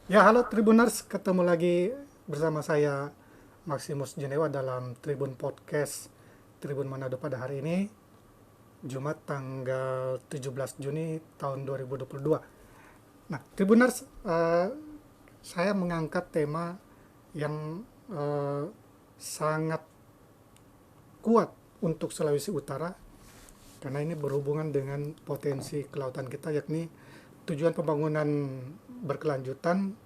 Ya, halo Tribuners, ketemu lagi bersama saya Maximus Jenewa dalam Tribun Podcast Tribun Manado pada hari ini, Jumat tanggal 17 Juni tahun 2022. Nah, Tribuners, saya mengangkat tema yang sangat kuat untuk Sulawesi Utara karena ini berhubungan dengan potensi kelautan kita, yakni tujuan pembangunan berkelanjutan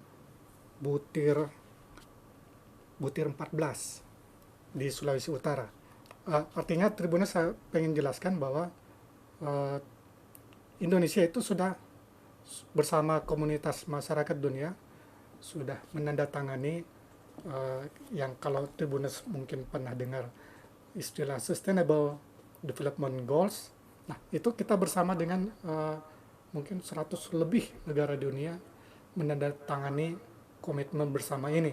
butir butir 14 di Sulawesi Utara. Artinya Tribunnya saya pengen jelaskan bahwa uh, Indonesia itu sudah bersama komunitas masyarakat dunia sudah menandatangani yang kalau Tribunus mungkin pernah dengar istilah Sustainable Development Goals. Nah, itu kita bersama dengan mungkin 100 lebih negara dunia menandatangani komitmen bersama ini.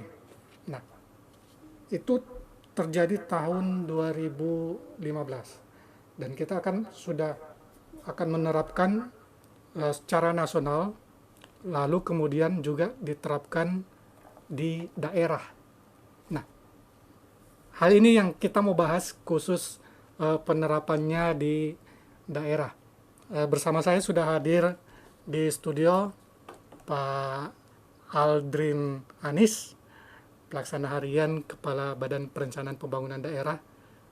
Nah, itu terjadi tahun 2015 dan kita akan menerapkan secara nasional, lalu kemudian juga diterapkan di daerah. Nah, hal ini yang kita mau bahas khusus penerapannya di daerah. Bersama saya sudah hadir di studio Pak Aldrin Anis, Pelaksana Harian Kepala Badan Perencanaan Pembangunan Daerah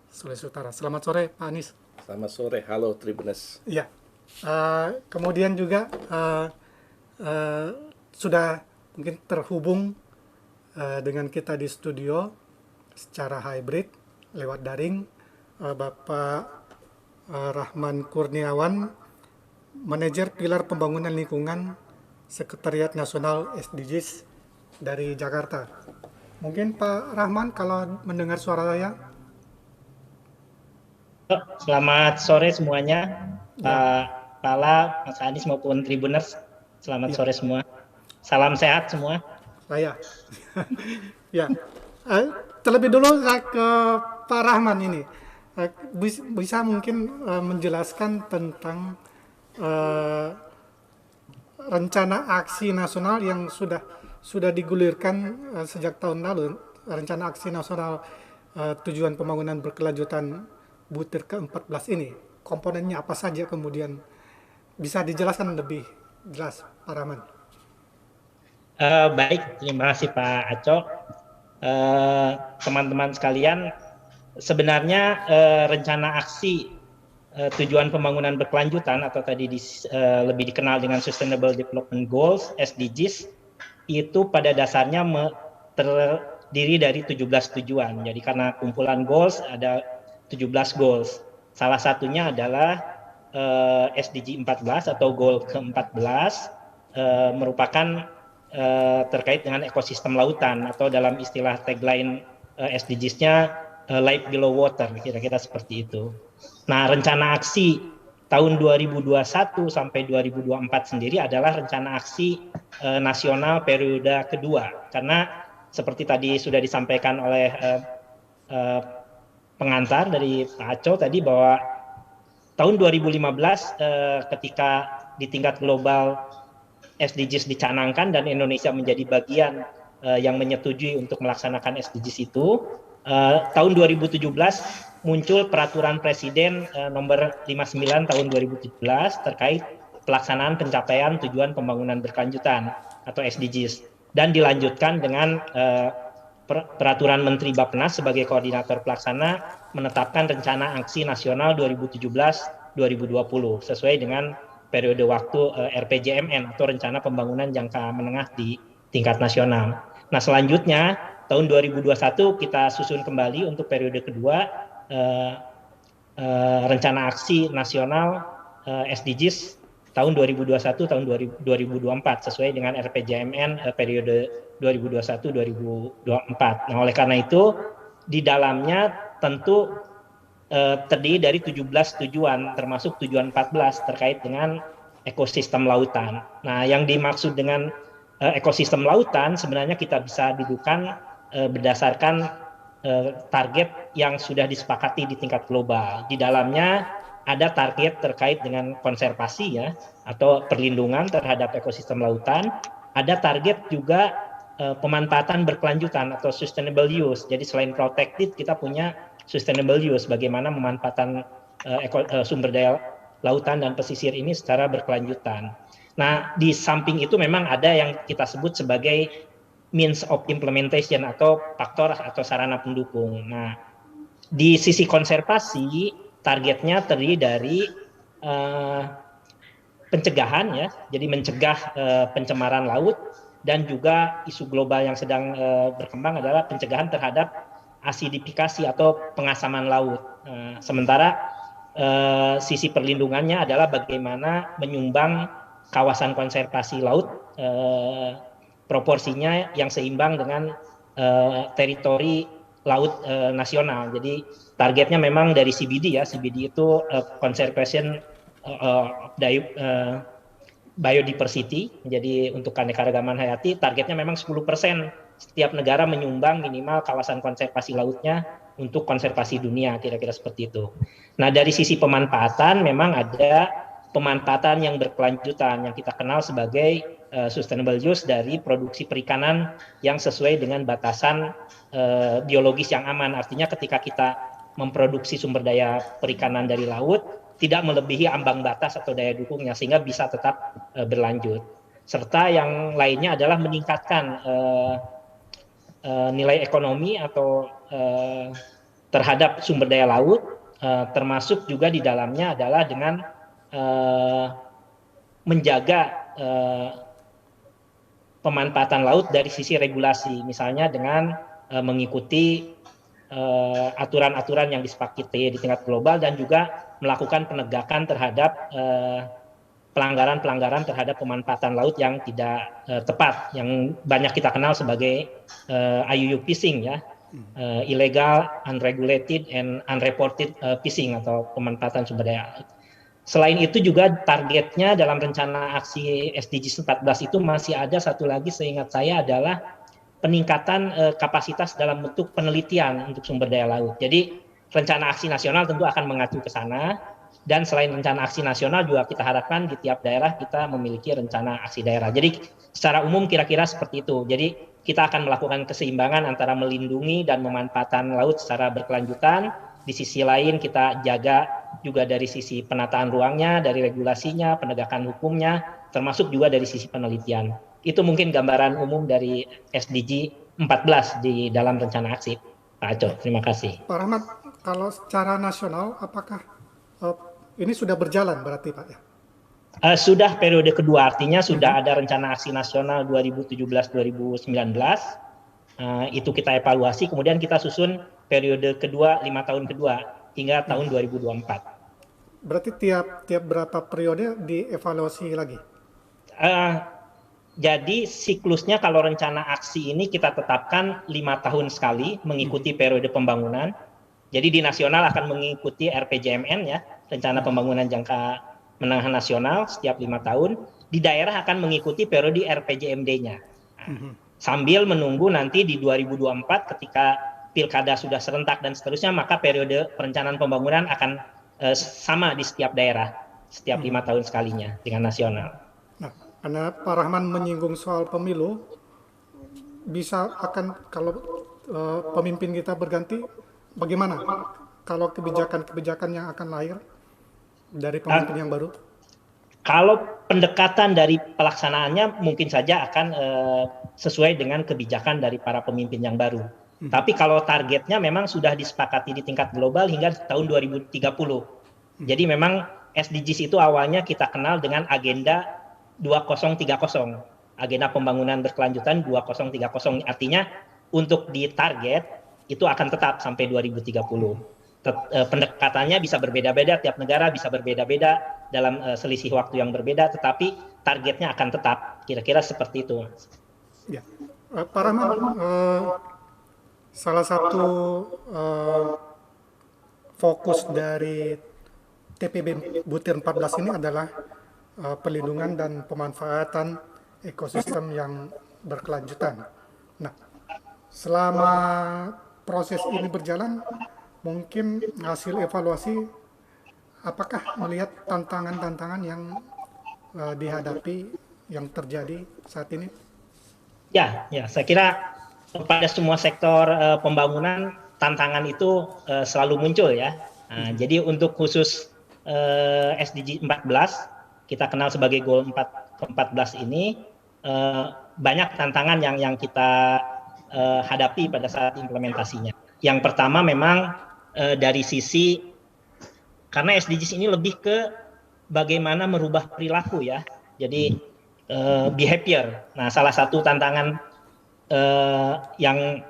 Sulawesi Utara. Selamat sore, Pak Anis. Selamat sore, halo Tribuners. Iya. Kemudian juga uh, sudah mungkin terhubung dengan kita di studio secara hybrid lewat daring, Bapak Rahman Kurniawan, Manajer Pilar Pembangunan Lingkungan Sekretariat Nasional SDGs dari Jakarta. Mungkin Pak Rahman kalau mendengar suara saya. Selamat sore semuanya, Ya, Pak Pala, Mas Anies maupun Tribuners. Selamat ya, sore semua. Salam sehat semua. saya. Ya, eh, terlebih dulu saya ke Pak Rahman ini. Bisa mungkin menjelaskan tentang eh, rencana aksi nasional yang sudah digulirkan sejak tahun lalu. Rencana aksi nasional tujuan pembangunan berkelanjutan butir ke-14 ini. Komponennya apa saja, kemudian bisa dijelaskan lebih jelas, Pak Rahman? Baik, terima kasih Pak Aco. Teman-teman sekalian, sebenarnya rencana aksi tujuan pembangunan berkelanjutan atau tadi lebih dikenal dengan Sustainable Development Goals (SDGs) itu pada dasarnya terdiri dari 17 tujuan. Jadi karena kumpulan goals ada 17 goals. Salah satunya adalah SDG 14 atau goal ke-14 merupakan terkait dengan ekosistem lautan atau dalam istilah tagline SDGs-nya life below water, kira-kira seperti itu. Nah, rencana aksi tahun 2021 sampai 2024 sendiri adalah rencana aksi nasional periode kedua, karena seperti tadi sudah disampaikan oleh pengantar dari Pak Aco tadi bahwa tahun 2015 ketika di tingkat global SDGs dicanangkan dan Indonesia menjadi bagian yang menyetujui untuk melaksanakan SDGs itu, tahun 2017 muncul peraturan Presiden nomor 59 tahun 2017 terkait pelaksanaan pencapaian tujuan pembangunan berkelanjutan atau SDGs dan dilanjutkan dengan peraturan Menteri Bappenas sebagai koordinator pelaksana menetapkan rencana aksi nasional 2017-2020 sesuai dengan periode waktu RPJMN atau Rencana Pembangunan Jangka Menengah di tingkat nasional. Nah, selanjutnya tahun 2021 kita susun kembali untuk periode kedua rencana aksi nasional SDGs tahun 2021 tahun 2024 sesuai dengan RPJMN periode 2021-2024. Nah, oleh karena itu di dalamnya tentu terdiri dari 17 tujuan, termasuk tujuan 14 terkait dengan ekosistem lautan. Nah, yang dimaksud dengan ekosistem lautan sebenarnya kita bisa dudukan berdasarkan target yang sudah disepakati di tingkat global. Di dalamnya ada target terkait dengan konservasi ya atau perlindungan terhadap ekosistem lautan, ada target juga pemanfaatan berkelanjutan atau sustainable use. Jadi selain protected, kita punya sustainable use, bagaimana memanfaatkan sumber daya lautan dan pesisir ini secara berkelanjutan. Nah, di samping itu memang ada yang kita sebut sebagai means of implementation atau faktor atau sarana pendukung. Nah, di sisi konservasi, targetnya terdiri dari pencegahan ya, jadi mencegah pencemaran laut, dan juga isu global yang sedang berkembang adalah pencegahan terhadap asidifikasi atau pengasaman laut. Sementara sisi perlindungannya adalah bagaimana menyumbang kawasan konservasi laut proporsinya yang seimbang dengan teritori laut nasional. Jadi targetnya memang dari CBD ya, CBD itu conservation biodiversity, jadi untuk keanekaragaman hayati, targetnya memang 10% setiap negara menyumbang minimal kawasan konservasi lautnya untuk konservasi dunia, kira-kira seperti itu. Nah, dari sisi pemanfaatan memang ada pemanfaatan yang berkelanjutan yang kita kenal sebagai sustainable use dari produksi perikanan yang sesuai dengan batasan biologis yang aman. Artinya ketika kita memproduksi sumber daya perikanan dari laut, tidak melebihi ambang batas atau daya dukungnya sehingga bisa tetap berlanjut. Serta yang lainnya adalah meningkatkan nilai ekonomi atau terhadap sumber daya laut, termasuk juga di dalamnya adalah dengan menjaga pemanfaatan laut dari sisi regulasi, misalnya dengan mengikuti aturan-aturan yang disepakati di tingkat global dan juga melakukan penegakan terhadap pelanggaran-pelanggaran terhadap pemanfaatan laut yang tidak tepat, yang banyak kita kenal sebagai IUU fishing ya, illegal, unregulated, and unreported fishing atau pemanfaatan sumber daya laut. Selain itu juga targetnya dalam rencana aksi SDGs 14 itu masih ada satu lagi seingat saya adalah peningkatan kapasitas dalam bentuk penelitian untuk sumber daya laut. Jadi rencana aksi nasional tentu akan mengacu ke sana, dan selain rencana aksi nasional juga kita harapkan di tiap daerah kita memiliki rencana aksi daerah. Jadi secara umum kira-kira seperti itu. Jadi kita akan melakukan keseimbangan antara melindungi dan memanfaatkan laut secara berkelanjutan. Di sisi lain kita jaga juga dari sisi penataan ruangnya, dari regulasinya, penegakan hukumnya, termasuk juga dari sisi penelitian. Itu mungkin gambaran umum dari SDG 14 di dalam rencana aksi. Pak Aco, terima kasih. Pak Rahmat, kalau secara nasional, apakah ini sudah berjalan berarti Pak ya? Sudah periode kedua, artinya sudah ada rencana aksi nasional 2017-2019. Itu kita evaluasi, kemudian kita susun periode kedua, 5 tahun kedua, hingga tahun 2024. Berarti tiap berapa periode dievaluasi lagi? Jadi siklusnya kalau rencana aksi ini kita tetapkan 5 tahun sekali mengikuti periode pembangunan. Jadi di nasional akan mengikuti RPJMN ya, rencana pembangunan jangka menengah nasional setiap 5 tahun. Di daerah akan mengikuti periode RPJMD-nya. Sambil menunggu nanti di 2024 ketika pilkada sudah serentak dan seterusnya, maka periode perencanaan pembangunan akan sama di setiap daerah, setiap 5 tahun sekalinya dengan nasional. Nah, karena Pak Rahman menyinggung soal pemilu, kalau pemimpin kita berganti, bagaimana kalau kebijakan-kebijakan yang akan lahir dari pemimpin yang baru? Kalau pendekatan dari pelaksanaannya mungkin saja akan sesuai dengan kebijakan dari para pemimpin yang baru. Tapi kalau targetnya memang sudah disepakati di tingkat global hingga tahun 2030. Jadi memang SDGs itu awalnya kita kenal dengan agenda 2030. Agenda pembangunan berkelanjutan 2030. Artinya untuk di target itu akan tetap sampai 2030. Pendekatannya bisa berbeda-beda, tiap negara bisa berbeda-beda dalam selisih waktu yang berbeda, tetapi targetnya akan tetap. Kira-kira seperti itu. Ya. Pak Rahman, salah satu fokus dari TPB Butir 14 ini adalah pelindungan dan pemanfaatan ekosistem yang berkelanjutan. Nah, selama proses ini berjalan, mungkin hasil evaluasi, apakah melihat tantangan-tantangan yang dihadapi yang terjadi saat ini? Ya, saya kira pada semua sektor pembangunan tantangan itu selalu muncul ya. Jadi untuk khusus SDG 14 kita kenal sebagai Goal 14 ini banyak tantangan yang kita hadapi pada saat implementasinya. Yang pertama memang dari sisi karena SDGs ini lebih ke bagaimana merubah perilaku ya. Jadi behavior. Nah, salah satu tantangan yang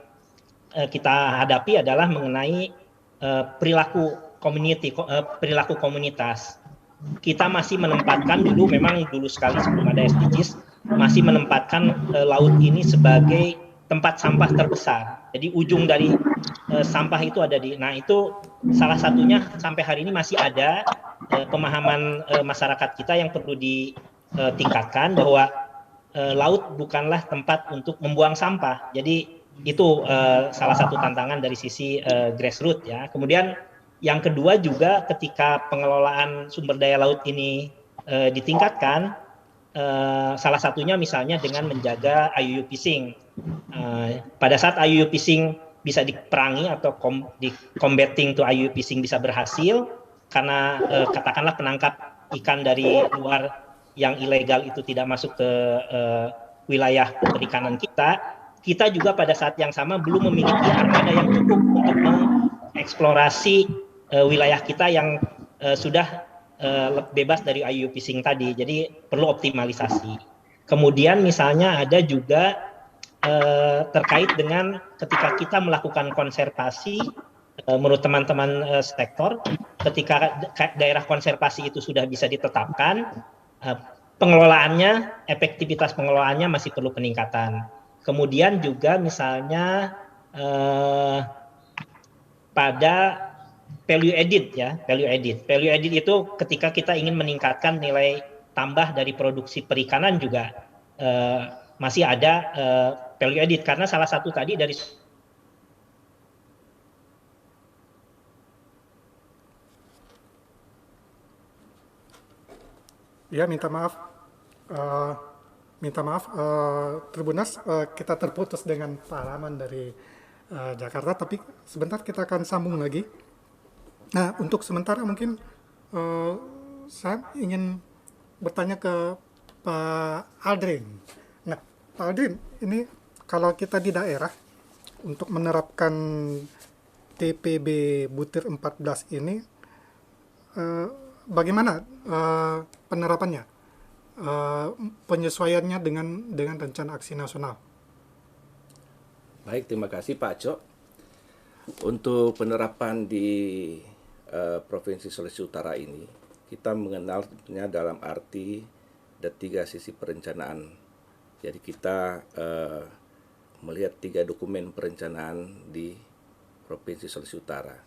kita hadapi adalah mengenai perilaku perilaku komunitas. Kita masih menempatkan memang dulu sekali sebelum ada SDGs, masih menempatkan laut ini sebagai tempat sampah terbesar. Jadi ujung dari sampah itu ada nah itu salah satunya sampai hari ini masih ada pemahaman masyarakat kita yang perlu ditingkatkan bahwa laut bukanlah tempat untuk membuang sampah. Jadi itu salah satu tantangan dari sisi grassroots ya. Kemudian yang kedua juga ketika pengelolaan sumber daya laut ini ditingkatkan, salah satunya misalnya dengan menjaga IUU fishing. Pada saat IUU fishing bisa diperangi atau combating to IUU fishing bisa berhasil, karena katakanlah penangkap ikan dari luar yang ilegal itu tidak masuk ke wilayah perikanan kita juga pada saat yang sama belum memiliki armada yang cukup untuk mengeksplorasi wilayah kita yang sudah bebas dari IUU fishing tadi. Jadi perlu optimalisasi. Kemudian misalnya ada juga terkait dengan ketika kita melakukan konservasi, menurut teman-teman sektor, ketika daerah konservasi itu sudah bisa ditetapkan, pengelolaannya, efektivitas pengelolaannya masih perlu peningkatan. Kemudian juga misalnya pada value added ya, value added itu ketika kita ingin meningkatkan nilai tambah dari produksi perikanan juga masih ada value added, karena salah satu tadi dari Ya, minta maaf. Tribunas, kita terputus dengan Pak Rahman dari Jakarta, tapi sebentar kita akan sambung lagi. Nah, untuk sementara mungkin saya ingin bertanya ke Pak Aldrin. Nah, Pak Aldrin, ini kalau kita di daerah untuk menerapkan TPB Butir 14 ini, bagaimana penerapannya, penyesuaiannya dengan rencana aksi nasional? Baik, terima kasih Pak Cok. Untuk penerapan di Provinsi Sulawesi Utara ini, kita mengenalnya dalam arti ada 3 sisi perencanaan. Jadi kita melihat 3 dokumen perencanaan di Provinsi Sulawesi Utara.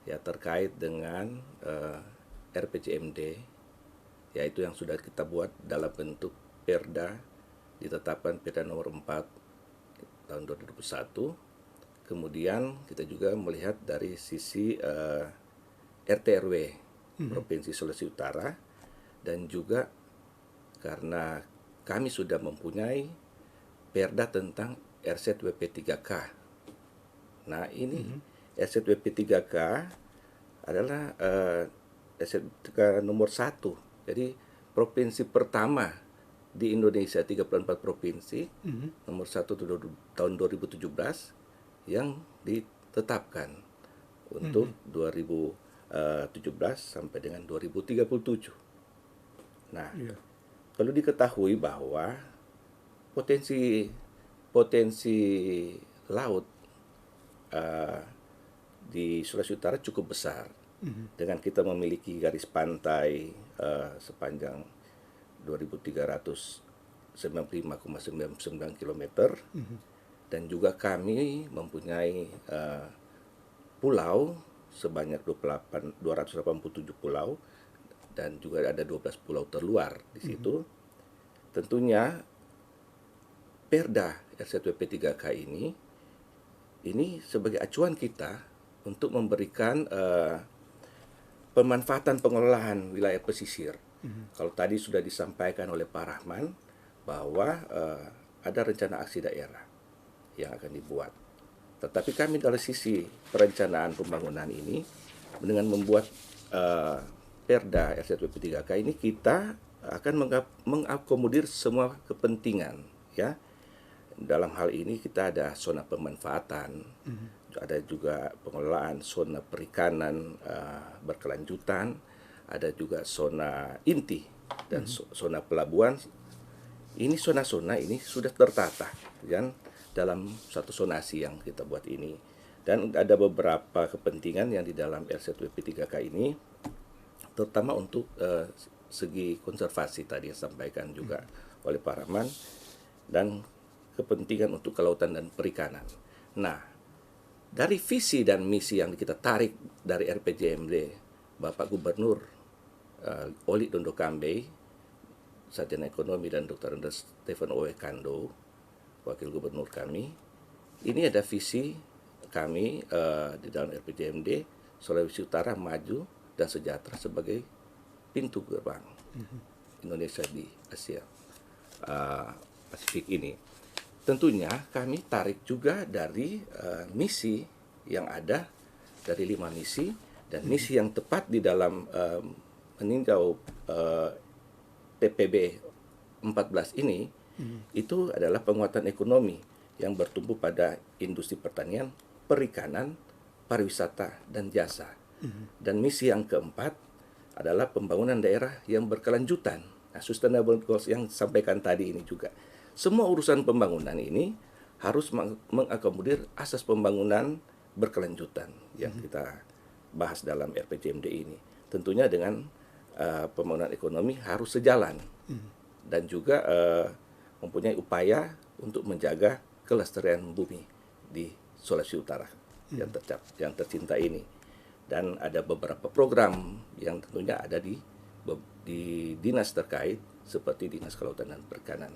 Ya, terkait dengan RPJMD, yaitu yang sudah kita buat dalam bentuk Perda, ditetapkan Perda nomor 4 tahun 2021. Kemudian kita juga melihat dari sisi RT/RW Provinsi Sulawesi Utara, dan juga karena kami sudah mempunyai Perda tentang RZWP3K. Nah, ini RZWP3K adalah RZWP3K nomor 1. Jadi provinsi pertama di Indonesia, 34 provinsi, nomor 1 tahun 2017 yang ditetapkan untuk 2017 sampai dengan 2037. Nah, perlu diketahui bahwa potensi laut di Sulawesi Utara cukup besar, dengan kita memiliki garis pantai sepanjang 2.395,99 km, dan juga kami mempunyai pulau sebanyak 287 pulau, dan juga ada 12 pulau terluar di situ. Tentunya Perda RZWP3K ini sebagai acuan kita untuk memberikan pemanfaatan pengelolaan wilayah pesisir. Kalau tadi sudah disampaikan oleh Pak Rahman bahwa ada rencana aksi daerah yang akan dibuat. Tetapi kami dari sisi perencanaan pembangunan ini dengan membuat Perda RZWP 3K ini kita akan mengakomodir semua kepentingan, ya. Dalam hal ini kita ada zona pemanfaatan, ada juga pengelolaan zona perikanan berkelanjutan, ada juga zona inti dan zona pelabuhan. Ini zona-zona ini sudah tertata kan dalam satu zonasi yang kita buat ini. Dan ada beberapa kepentingan yang di dalam RZWP 3K ini, terutama untuk segi konservasi tadi yang disampaikan juga oleh Pak Rahman, dan kepentingan untuk kelautan dan perikanan. Nah, dari visi dan misi yang kita tarik dari RPJMD, Bapak Gubernur Oli Dondo Kambe, Sarjana Ekonomi, dan Dr. Andes Stephen Owe Kando, Wakil Gubernur kami, ini ada visi kami di dalam RPJMD, Sulawesi Utara maju dan sejahtera sebagai pintu gerbang Indonesia di Asia Pasifik ini. Tentunya kami tarik juga dari misi yang ada, dari 5 misi, dan misi yang tepat di dalam meninjau PPB 14 ini, itu adalah penguatan ekonomi yang bertumbuh pada industri pertanian, perikanan, pariwisata, dan jasa. Dan misi yang keempat adalah pembangunan daerah yang berkelanjutan. Nah, sustainable goals yang disampaikan tadi ini juga. Semua urusan pembangunan ini harus mengakomodir asas pembangunan berkelanjutan yang kita bahas dalam RPJMD ini. Tentunya dengan pembangunan ekonomi harus sejalan dan juga mempunyai upaya untuk menjaga kelestarian bumi di Sulawesi Utara yang tercinta ini. Dan ada beberapa program yang tentunya ada di dinas terkait seperti Dinas Kelautan dan Perikanan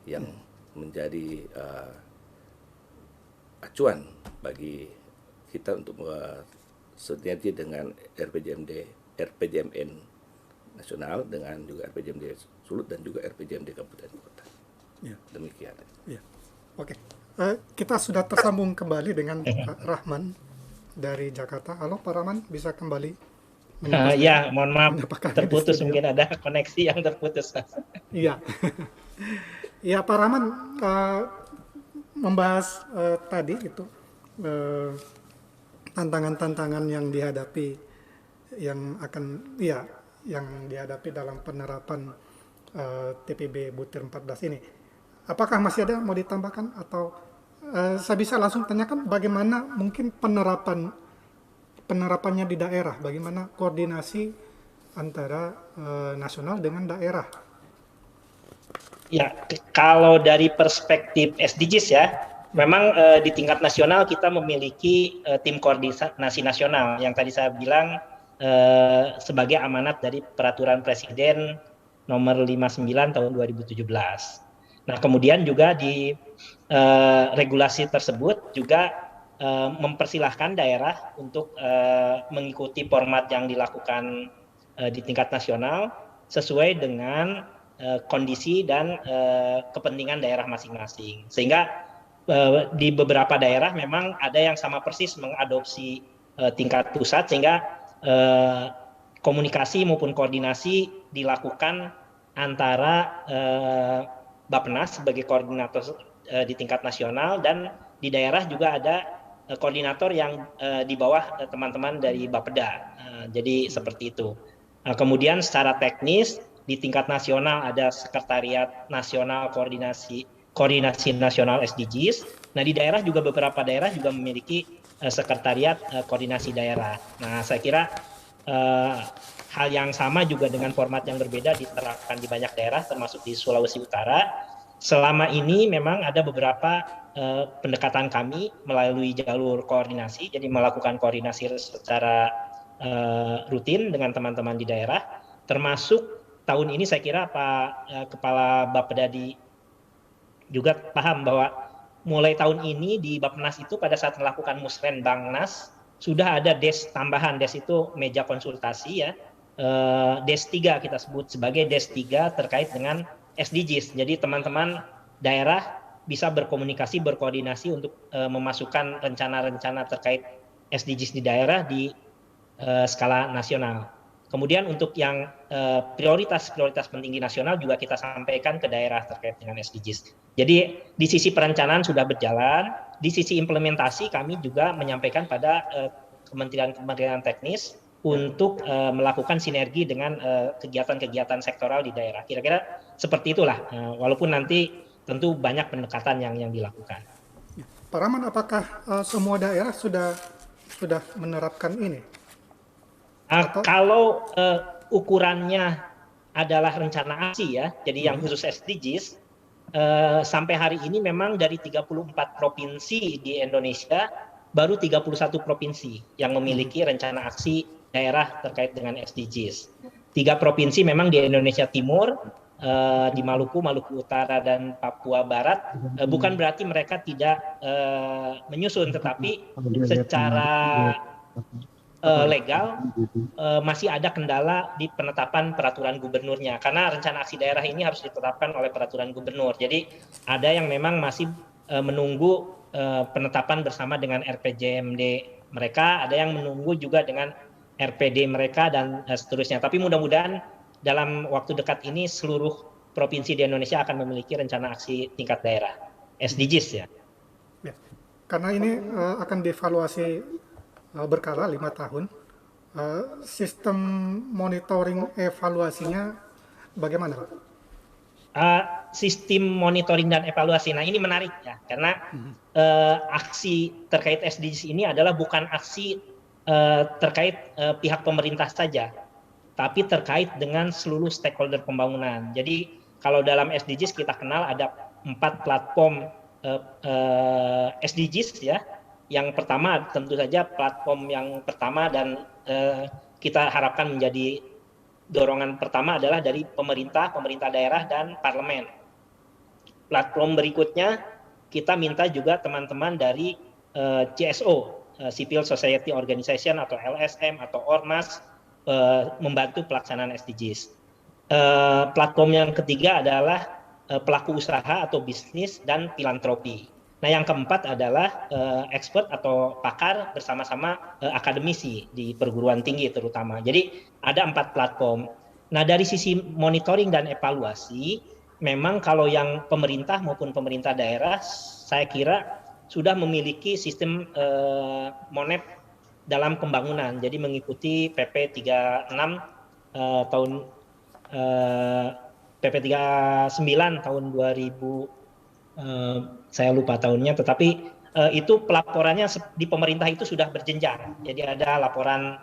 yang menjadi acuan bagi kita untuk sinergi dengan RPJMN nasional, dengan juga RPJMD Sulut dan juga RPJMD Kabupaten Kota. Ya. Demikian. Ya. Oke. Kita sudah tersambung kembali dengan Pak Rahman dari Jakarta. Halo Pak Rahman, bisa kembali? Ya, mohon maaf terputus, studio. mungkin ada koneksi yang terputus. Iya. Ya, Pak Rahman membahas tadi itu tantangan-tantangan yang dihadapi yang dihadapi dalam penerapan TPB Butir 14 ini. Apakah masih ada mau ditambahkan atau saya bisa langsung tanyakan bagaimana mungkin penerapannya di daerah, bagaimana koordinasi antara nasional dengan daerah? Ya, kalau dari perspektif SDGs ya, memang di tingkat nasional kita memiliki tim koordinasi nasional yang tadi saya bilang sebagai amanat dari Peraturan Presiden nomor 59 tahun 2017. Nah, kemudian juga di regulasi tersebut juga mempersilahkan daerah untuk mengikuti format yang dilakukan di tingkat nasional sesuai dengan kondisi dan kepentingan daerah masing-masing. Sehingga di beberapa daerah memang ada yang sama persis mengadopsi tingkat pusat, sehingga komunikasi maupun koordinasi dilakukan antara Bappenas sebagai koordinator di tingkat nasional, dan di daerah juga ada koordinator yang di bawah teman-teman dari Bapeda. Jadi seperti itu. Kemudian secara teknis di tingkat nasional ada Sekretariat Nasional Koordinasi Nasional SDGs. Nah, di daerah juga beberapa daerah juga memiliki Sekretariat Koordinasi Daerah. Nah, saya kira hal yang sama juga dengan format yang berbeda diterapkan di banyak daerah, termasuk di Sulawesi Utara. Selama ini memang ada beberapa pendekatan kami melalui jalur koordinasi, jadi melakukan koordinasi secara rutin dengan teman-teman di daerah, termasuk tahun ini saya kira Pak Kepala Bapeda juga paham bahwa mulai tahun ini di Bappenas itu pada saat melakukan Musrenbangnas sudah ada des tambahan. Des itu meja konsultasi ya, des 3 kita sebut sebagai des 3 terkait dengan SDGs. Jadi teman-teman daerah bisa berkomunikasi, berkoordinasi untuk memasukkan rencana-rencana terkait SDGs di daerah di skala nasional. Kemudian untuk yang prioritas-prioritas penting di nasional juga kita sampaikan ke daerah terkait dengan SDGs. Jadi di sisi perencanaan sudah berjalan, di sisi implementasi kami juga menyampaikan pada kementerian-kementerian teknis untuk melakukan sinergi dengan kegiatan-kegiatan sektoral di daerah. Kira-kira seperti itulah, walaupun nanti tentu banyak pendekatan yang dilakukan. Pak Rahman, apakah semua daerah sudah menerapkan ini? Kalau ukurannya adalah rencana aksi ya, jadi yang khusus SDGs, sampai hari ini memang dari 34 provinsi di Indonesia, baru 31 provinsi yang memiliki rencana aksi daerah terkait dengan SDGs. 3 provinsi memang di Indonesia Timur, di Maluku, Maluku Utara, dan Papua Barat. Bukan berarti mereka tidak menyusun, tetapi secara legal masih ada kendala di penetapan peraturan gubernurnya, karena rencana aksi daerah ini harus ditetapkan oleh peraturan gubernur. Jadi ada yang memang masih menunggu penetapan bersama dengan RPJMD mereka, ada yang menunggu juga dengan RPD mereka, dan seterusnya. Tapi mudah-mudahan dalam waktu dekat ini seluruh provinsi di Indonesia akan memiliki rencana aksi tingkat daerah SDGs ya. Ya, karena ini akan dievaluasi berkala 5 tahun. Sistem monitoring evaluasinya bagaimana, Pak? Sistem monitoring dan evaluasi. Nah, ini menarik ya, karena aksi terkait SDGs ini adalah bukan aksi terkait pihak pemerintah saja, tapi terkait dengan seluruh stakeholder pembangunan. Jadi kalau dalam SDGs kita kenal ada 4 platform SDGs ya. Yang pertama tentu saja platform yang pertama dan kita harapkan menjadi dorongan pertama adalah dari pemerintah daerah, dan parlemen. Platform berikutnya kita minta juga teman-teman dari CSO, Civil Society Organization atau LSM atau Ormas, membantu pelaksanaan SDGs. Platform yang ketiga adalah pelaku usaha atau bisnis dan filantropi. Nah, yang keempat adalah expert atau pakar bersama-sama akademisi di perguruan tinggi terutama. Jadi ada 4 platform. Nah, dari sisi monitoring dan evaluasi, memang kalau yang pemerintah maupun pemerintah daerah, saya kira sudah memiliki sistem MONEP dalam pembangunan. Jadi mengikuti PP 36 tahun PP 39 tahun 2000. Saya lupa tahunnya, tetapi itu pelaporannya di pemerintah itu sudah berjenjang. Jadi ada laporan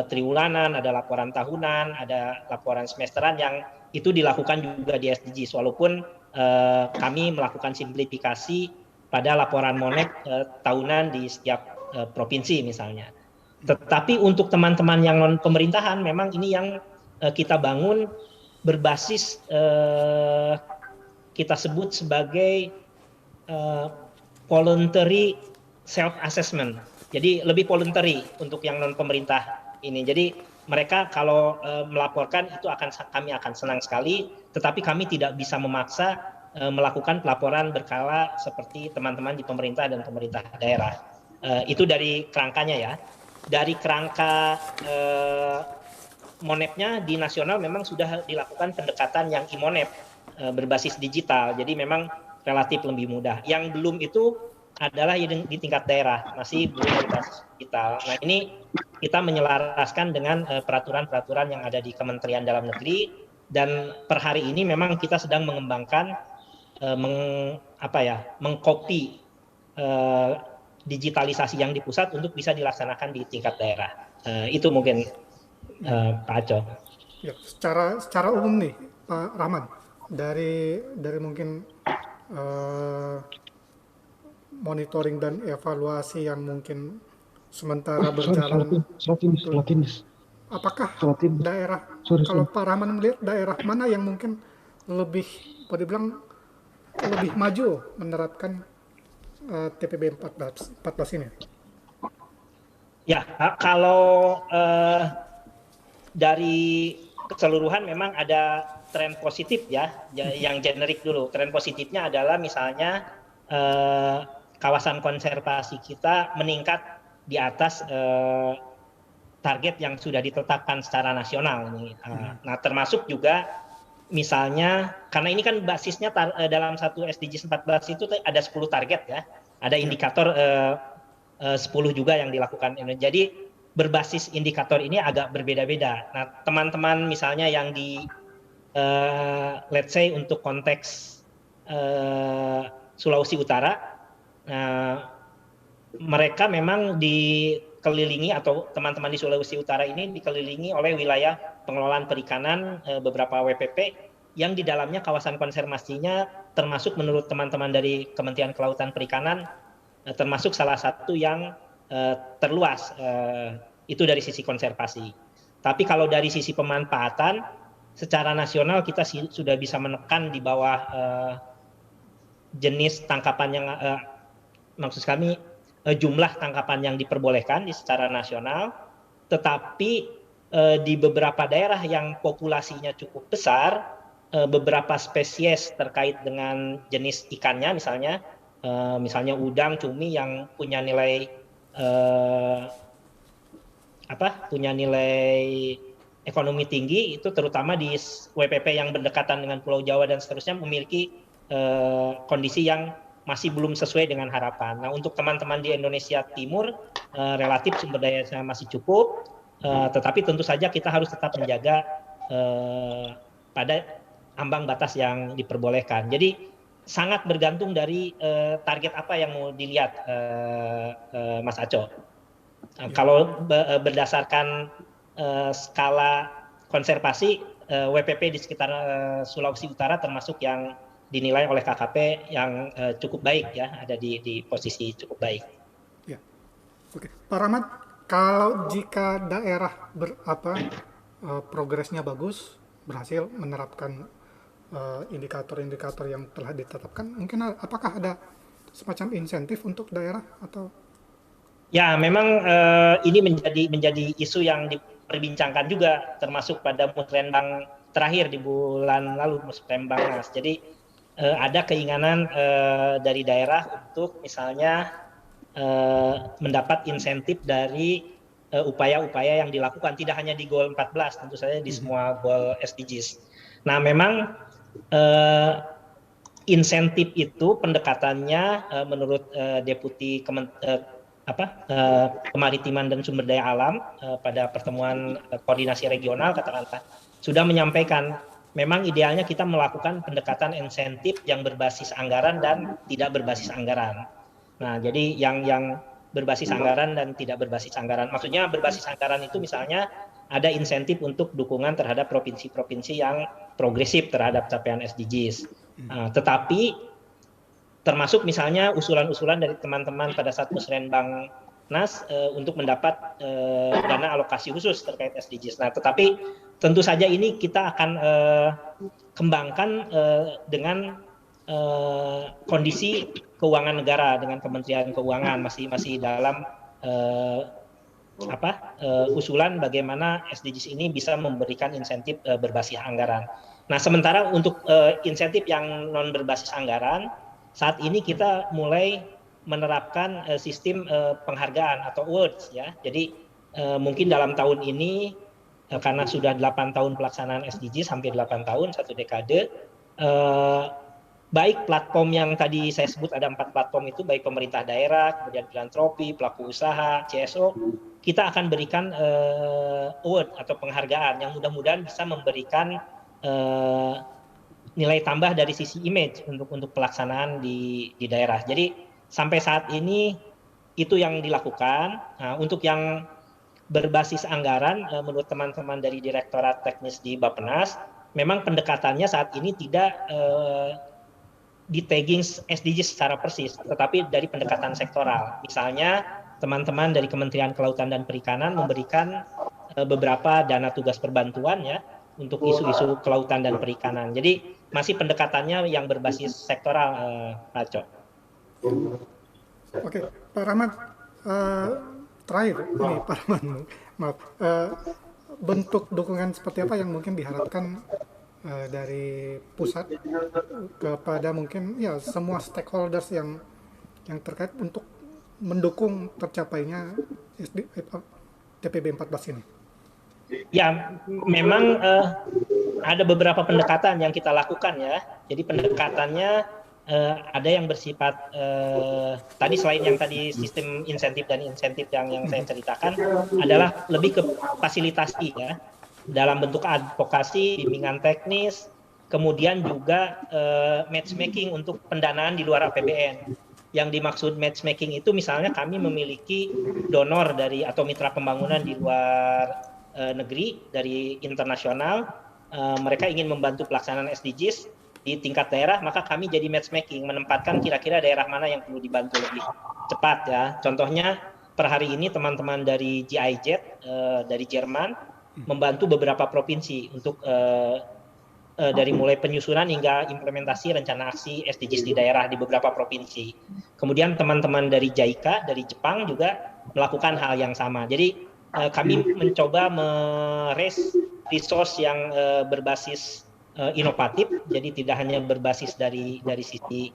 triwulanan, ada laporan tahunan, ada laporan semesteran yang itu dilakukan juga di SDGs. Walaupun kami melakukan simplifikasi pada laporan MONEP tahunan di setiap provinsi misalnya. Tetapi untuk teman-teman yang non pemerintahan, memang ini yang kita bangun berbasis kita sebut sebagai voluntary self assessment. Jadi lebih voluntary untuk yang non pemerintah ini. Jadi mereka kalau melaporkan itu kami akan senang sekali, tetapi kami tidak bisa memaksa melakukan pelaporan berkala seperti teman-teman di pemerintah dan pemerintah daerah. Itu dari kerangkanya ya. Dari kerangka MONEP-nya di nasional memang sudah dilakukan pendekatan yang e-MONEP berbasis digital. Jadi memang relatif lebih mudah. Yang belum itu adalah di tingkat daerah, masih belum berbasis digital. Nah, ini kita menyelaraskan dengan peraturan-peraturan yang ada di Kementerian Dalam Negeri, dan per hari ini memang kita sedang mengembangkan mengcopy digitalisasi yang di pusat untuk bisa dilaksanakan di tingkat daerah. Itu mungkin Pak Aco. Ya, secara umum nih Pak Rahman, dari mungkin monitoring dan evaluasi yang mungkin sementara berjalan, apakah daerah, kalau Pak Rahman melihat daerah mana yang mungkin lebih, boleh dibilang lebih maju menerapkan TPB 14 ini? Ya, kalau dari keseluruhan memang ada tren positif ya, yang generik dulu. Tren positifnya adalah misalnya kawasan konservasi kita meningkat di atas target yang sudah ditetapkan secara nasional. Nah, termasuk juga misalnya, karena ini kan basisnya dalam satu SDGs 14 itu ada 10 target ya, ada indikator 10 juga yang dilakukan. Jadi berbasis indikator ini agak berbeda-beda. Nah, teman-teman misalnya yang di let's say untuk konteks Sulawesi Utara, mereka memang dikelilingi, atau teman-teman di Sulawesi Utara ini dikelilingi oleh wilayah pengelolaan perikanan beberapa WPP yang di dalamnya kawasan konservasinya termasuk menurut teman-teman dari Kementerian Kelautan Perikanan termasuk salah satu yang terluas, itu dari sisi konservasi. Tapi kalau dari sisi pemanfaatan, secara nasional kita sudah bisa menekan di bawah jenis tangkapan yang, maksud kami jumlah tangkapan yang diperbolehkan secara nasional, tetapi di beberapa daerah yang populasinya cukup besar, beberapa spesies terkait dengan jenis ikannya, misalnya udang, cumi yang punya nilai ekonomi tinggi, itu terutama di WPP yang berdekatan dengan Pulau Jawa dan seterusnya memiliki kondisi yang masih belum sesuai dengan harapan. Nah, untuk teman-teman di Indonesia Timur relatif sumber dayanya masih cukup, tetapi tentu saja kita harus tetap menjaga pada ambang batas yang diperbolehkan. Jadi sangat bergantung dari target apa yang mau dilihat, Mas Aco. Kalau berdasarkan skala konservasi, WPP di sekitar Sulawesi Utara termasuk yang dinilai oleh KKP yang cukup baik ya, ada di posisi cukup baik. Ya, oke, Pak Rahmat, kalau jika daerah progresnya bagus, berhasil menerapkan indikator-indikator yang telah ditetapkan, mungkin apakah ada semacam insentif untuk daerah atau? Ya, memang ini menjadi isu yang diperbincangkan juga, termasuk pada musrenbang terakhir di bulan lalu, musrenbangnas. Jadi ada keinginan dari daerah untuk misalnya mendapat insentif dari upaya-upaya yang dilakukan, tidak hanya di Goal 14, tentu saja di semua Goal SDGs. Nah, memang insentif itu pendekatannya menurut Deputi Kemaritiman dan Sumber Daya Alam pada pertemuan koordinasi regional katakanlah sudah menyampaikan memang idealnya kita melakukan pendekatan insentif yang berbasis anggaran dan tidak berbasis anggaran. Nah, jadi yang berbasis anggaran dan tidak berbasis anggaran. Maksudnya berbasis anggaran itu misalnya ada insentif untuk dukungan terhadap provinsi-provinsi yang progresif terhadap capaian SDGs. Tetapi termasuk misalnya usulan-usulan dari teman-teman pada saat musrenbang NAS untuk mendapat dana alokasi khusus terkait SDGs. Nah, tetapi tentu saja ini kita akan kembangkan dengan kondisi keuangan negara dengan Kementerian Keuangan masih dalam usulan bagaimana SDGs ini bisa memberikan insentif berbasis anggaran. Nah, sementara untuk insentif yang non berbasis anggaran, saat ini kita mulai menerapkan sistem penghargaan atau awards ya. Jadi mungkin dalam tahun ini karena sudah 8 tahun pelaksanaan SDGs, hampir 8 tahun, 1 dekade, baik platform yang tadi saya sebut ada 4 platform itu, baik pemerintah daerah, kemudian filantropi, pelaku usaha, CSO, kita akan berikan award atau penghargaan yang mudah-mudahan bisa memberikan nilai tambah dari sisi image untuk pelaksanaan di daerah. Jadi sampai saat ini itu yang dilakukan. Nah, untuk yang berbasis anggaran, menurut teman-teman dari Direktorat Teknis di Bappenas, memang pendekatannya saat ini tidak di tagging SDGs secara persis, tetapi dari pendekatan sektoral. Misalnya teman-teman dari Kementerian Kelautan dan Perikanan memberikan beberapa dana tugas perbantuan ya untuk isu-isu kelautan dan perikanan. Jadi masih pendekatannya yang berbasis sektoral, Pak Cok. Oke, Pak Rahmat, terakhir ini Pak Rahmat, maaf, bentuk dukungan seperti apa yang mungkin diharapkan dari pusat kepada mungkin ya semua stakeholders yang terkait untuk mendukung tercapainya TPB 14 ini? Ya, memang ada beberapa pendekatan yang kita lakukan ya. Jadi pendekatannya ada yang bersifat tadi selain yang tadi sistem insentif dan insentif yang saya ceritakan adalah lebih ke fasilitasi ya, dalam bentuk advokasi, bimbingan teknis, kemudian juga matchmaking untuk pendanaan di luar APBN. Yang dimaksud matchmaking itu misalnya kami memiliki donor dari atau mitra pembangunan di luar negeri, dari internasional, mereka ingin membantu pelaksanaan SDGs di tingkat daerah, maka kami jadi matchmaking, menempatkan kira-kira daerah mana yang perlu dibantu lebih cepat ya. Contohnya per hari ini teman-teman dari GIZ dari Jerman membantu beberapa provinsi untuk dari mulai penyusunan hingga implementasi rencana aksi SDGs di daerah di beberapa provinsi. Kemudian teman-teman dari JICA dari Jepang juga melakukan hal yang sama. Jadi kami mencoba meraise resource yang berbasis inovatif, jadi tidak hanya berbasis dari sisi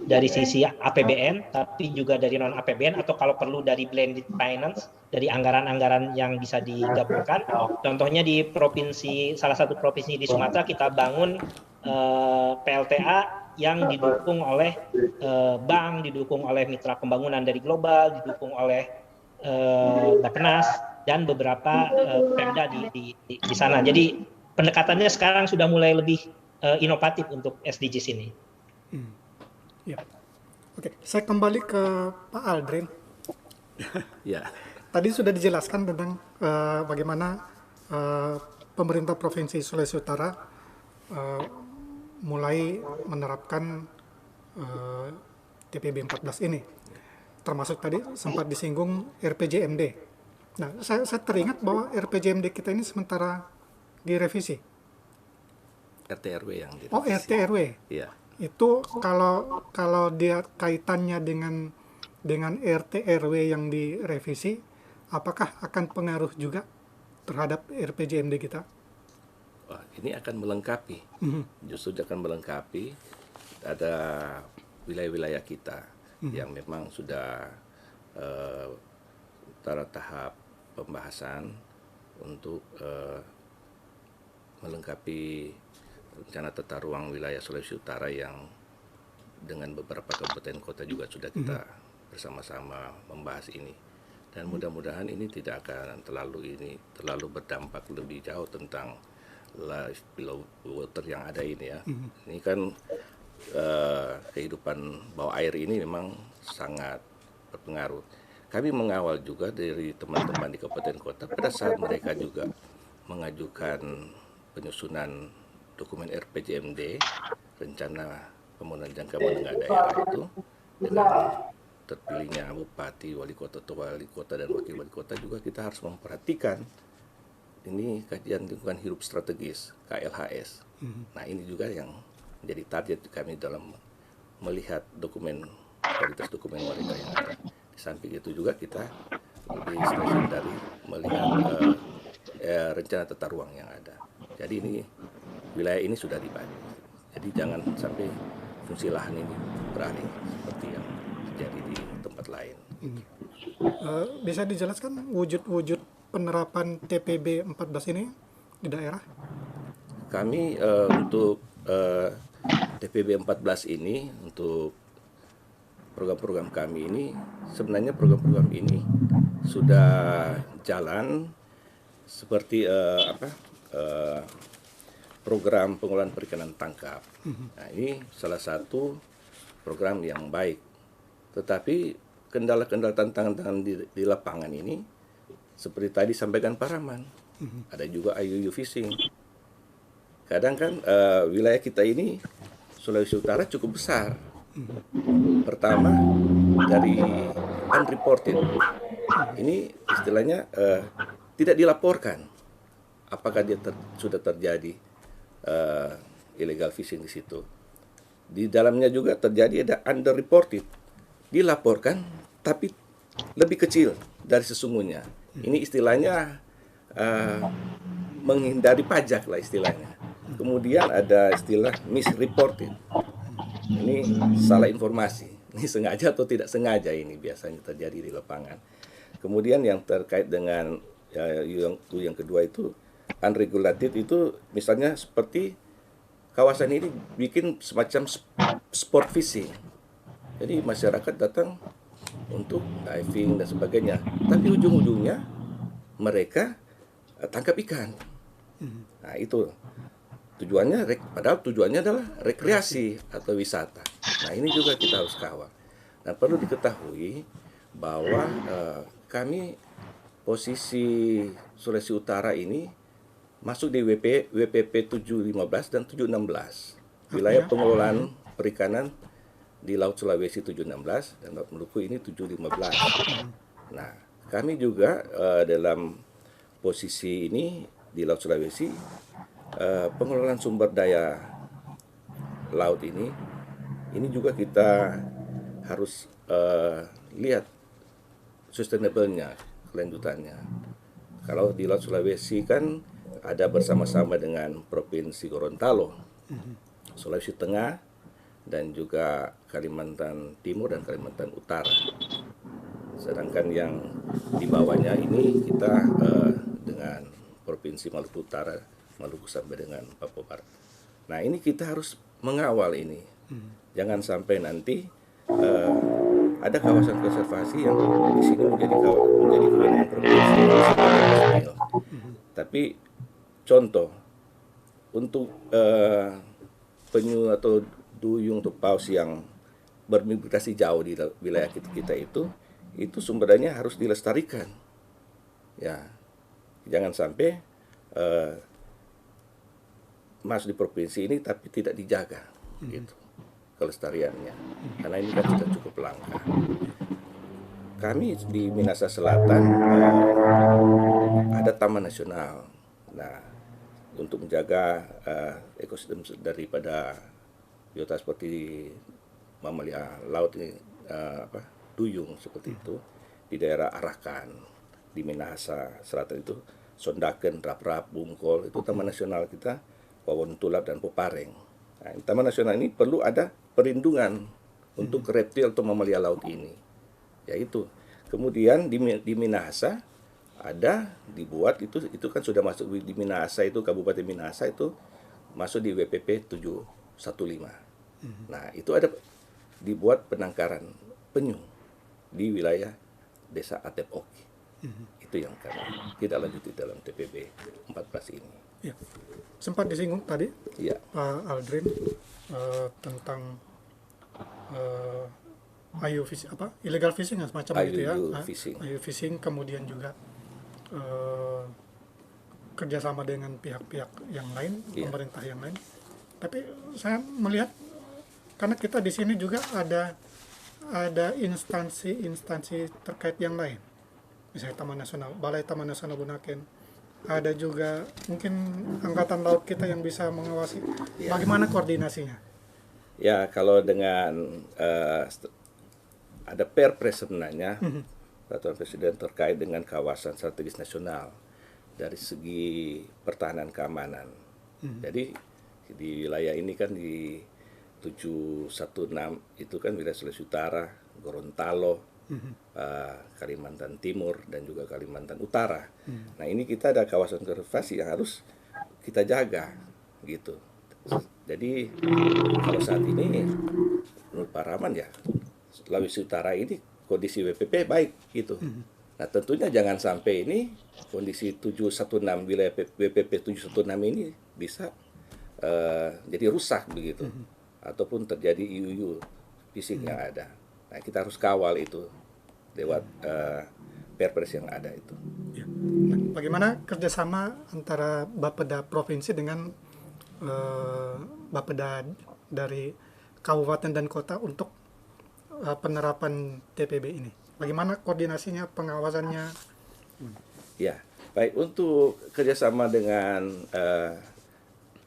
dari sisi APBN, tapi juga dari non APBN atau kalau perlu dari blended finance, dari anggaran-anggaran yang bisa digabungkan. Contohnya di salah satu provinsi di Sumatera kita bangun PLTA yang didukung oleh bank, didukung oleh mitra pembangunan dari global, didukung oleh Bappenas dan beberapa Pemda di sana. Jadi pendekatannya sekarang sudah mulai lebih inovatif untuk SDGs ini. Ya. Oke, saya kembali ke Pak Aldrin. Ya. Tadi sudah dijelaskan tentang bagaimana pemerintah Provinsi Sulawesi Utara mulai menerapkan TPB 14 ini. Termasuk tadi sempat disinggung RPJMD. Nah, saya teringat bahwa RPJMD kita ini sementara direvisi. RT/RW yang direvisi. Oh, RT/RW. Iya. Itu kalau dia kaitannya dengan RT/RW yang direvisi, apakah akan pengaruh juga terhadap RPJMD kita? Wah, ini akan melengkapi. Justru akan melengkapi. Ada wilayah-wilayah kita yang memang sudah tahap pembahasan untuk melengkapi rencana tata ruang wilayah Sulawesi Utara yang dengan beberapa kabupaten kota juga sudah kita bersama-sama membahas ini. Dan mudah-mudahan ini tidak akan terlalu berdampak lebih jauh tentang life below water yang ada ini ya. Ini kan kehidupan bawah air ini memang sangat berpengaruh. Kami mengawal juga dari teman-teman di kabupaten kota pada saat mereka juga mengajukan penyusunan dokumen RPJMD, rencana pembangunan jangka menengah daerah itu, dengan terpilihnya bupati, wali kota dan wakil wali kota juga kita harus memperhatikan ini kajian lingkungan hidup strategis KLHS. Nah ini juga yang menjadi target kami dalam melihat kualitas dokumen mereka yang ada. Di samping itu juga kita lebih spesifik dari melihat rencana tata ruang yang ada. Jadi ini wilayah ini sudah dibagi. Jadi jangan sampai fungsi lahan ini beralih seperti yang terjadi di tempat lain. Bisa dijelaskan wujud-wujud penerapan TPB 14 ini di daerah? Kami untuk TPB 14 ini, untuk program-program kami ini, sebenarnya program-program ini sudah jalan seperti program pengelolaan perikanan tangkap. Nah, ini salah satu program yang baik. Tetapi kendala-kendala tantangan di lapangan ini seperti tadi sampaikan Pak Rahman, ada juga IUU fishing. Kadang kan wilayah kita ini Sulawesi Utara cukup besar. Pertama dari unreported. Ini istilahnya tidak dilaporkan apakah dia sudah terjadi illegal fishing di situ. Di dalamnya juga terjadi ada underreported, dilaporkan tapi lebih kecil dari sesungguhnya. Ini istilahnya menghindari pajak lah istilahnya. Kemudian ada istilah misreporting. Ini salah informasi. Ini sengaja atau tidak sengaja ini biasanya terjadi di lapangan. Kemudian yang terkait dengan yang kedua itu unregulated, itu misalnya seperti kawasan ini bikin semacam sport fishing. Jadi masyarakat datang untuk diving dan sebagainya, tapi ujung-ujungnya mereka tangkap ikan. Nah itu tujuannya, padahal tujuannya adalah rekreasi atau wisata. Nah ini juga kita harus kawal. Nah perlu diketahui bahwa kami posisi Sulawesi Utara ini masuk di WPP 715 dan 716, wilayah pengelolaan perikanan di Laut Sulawesi 716 dan Laut Maluku ini 715. Nah, kami juga dalam posisi ini di Laut Sulawesi, pengelolaan sumber daya laut ini juga kita harus lihat sustainable-nya, kelanjutannya. Kalau di Laut Sulawesi kan ada bersama-sama dengan Provinsi Gorontalo, Sulawesi Tengah, dan juga Kalimantan Timur dan Kalimantan Utara. Sedangkan yang di bawahnya ini kita dengan Provinsi Maluku Utara, Maluku sampai dengan Papua Barat. Nah ini kita harus mengawal ini. Jangan sampai nanti ada kawasan konservasi yang di sini menjadi kewenangan provinsi. Tapi contoh untuk penyu atau duyung atau paus yang bermigrasi jauh di wilayah kita itu sumber dayanya harus dilestarikan. Ya, jangan sampai masuk di provinsi ini tapi tidak dijaga, gitu, kelestariannya. Karena ini kan sudah cukup langka. Kami di Minahasa Selatan ada Taman Nasional. Nah, untuk menjaga ekosistem daripada biota seperti mamalia laut ini, duyung seperti itu, di daerah Arakan, di Minahasa Selatan itu, Sondaken, Rap-Rap, Bungkol, itu Taman Nasional kita, Wawon Tulap dan Popareng. Nah, Taman Nasional ini perlu ada perlindungan untuk reptil atau mamalia laut ini. Yaitu, kemudian di Minahasa ada dibuat itu kan sudah masuk di Minahasa itu, Kabupaten Minahasa itu masuk di WPP 715. Nah, itu ada dibuat penangkaran penyu di wilayah Desa Atep Oki. Itu yang kami tidak lanjuti dalam TPB 14 ini. Ya. Sempat disinggung tadi Ya. Pak Aldrin tentang IU fishing, illegal fishing ya, semacam itu ya. IU fishing, kemudian juga kerjasama dengan pihak-pihak yang lain, pemerintah yang lain. Tapi saya melihat karena kita di sini juga ada instansi terkait yang lain, misalnya Taman Nasional, Balai Taman Nasional Bunaken, ada juga mungkin Angkatan Laut kita yang bisa mengawasi. Bagaimana koordinasinya? Ya, kalau dengan ada Perpres sebenarnya, Peraturan Presiden terkait dengan kawasan strategis nasional dari segi pertahanan keamanan. Jadi di wilayah ini kan di 716 itu kan wilayah Sulawesi Utara, Gorontalo, Kalimantan Timur dan juga Kalimantan Utara. Nah ini kita ada kawasan konservasi yang harus kita jaga, gitu. Jadi kalau saat ini menurut Pak Rahman ya Sulawesi Utara ini kondisi WPP baik, gitu. Nah tentunya jangan sampai ini kondisi 716 wilayah WPP 716 ini bisa jadi rusak begitu. Ataupun terjadi IUU fisik yang ada. Nah, kita harus kawal itu lewat Perpres yang ada itu. Ya. Nah, bagaimana kerjasama antara Bapeda provinsi dengan Bapeda dari kabupaten dan kota untuk penerapan TPB ini? Bagaimana koordinasinya, pengawasannya? Ya, baik, untuk kerjasama dengan